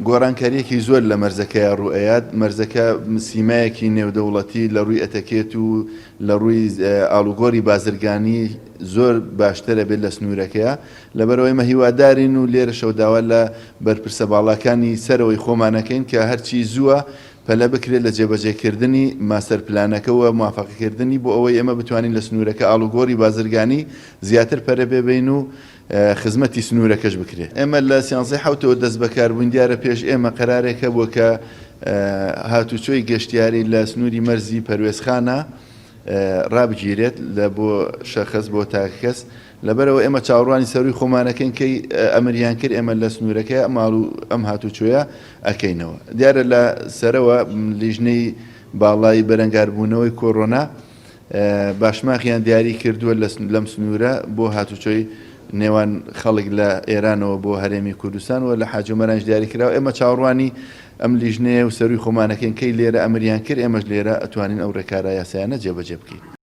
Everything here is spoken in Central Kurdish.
گۆڕانکاریەکی زۆر لە مەرزەکەی ڕوئەیات مەرزەکە سیمایەکی نێودەوڵەتی لە ڕووی ئەتەکێت و لە ڕووی ئاڵوگۆڕی بازرگانی زۆر باشترە بێت لە سنوورەکەیە لەبەرەوەی مە هیوادارین و لێرە شەوداوە لە بەرپرسە باڵەکانی سەرەوەی خۆمانەکەین کە هەرچی زووە پەلە بکرێت لە جێبەجێکردنی ماسەر پلانەکەەوە موافقەکردنی بۆ ئەوەی ئێمە بتوانین لە سنوورەکە ئاڵوگۆڕی بازرگانی زیاتر پەرە بێبین و خزمەتی سنوورەکەش بکرێت. ئێمە لە سیانسەی حوتەوە دەست بەکاربووین دیارە پێش ئێمە قەرارێکە بووە کە هاتوچۆی گەشتیاری لە سنووری مەرزی پەروێزخانە ڕابگیرێت لە بۆ شەخص بۆ تاکەس لەبەرەوە ئێمە چاوەڕوانی سەروی خۆمانەکەین کەی ئەمریان کرد ئێمە لە سنوورەکە ماڵ و ئەم هاتوچۆیە ئەکەینەوە. دیارە لە سەرەوە لیژنەی باڵای بەرەنگاربوونەوەی کۆڕۆنا باشماخیان دیاری کردووە لەم سنوورە بۆ هاتوچۆی نێوان خەڵک لە ئێرانەوە بۆ هەرێمی کوردستان و لە حاجومەرانش دیاری کراوە ئێمە چاوەڕوانی ئەم لیژنەیە و سەروی خۆمانەکەین کەی لێرە ئەمریان کرد ئێمەش لێرە ئەتوانین ئەو ڕێکارە یاسایانە جێبەجێ بکەین.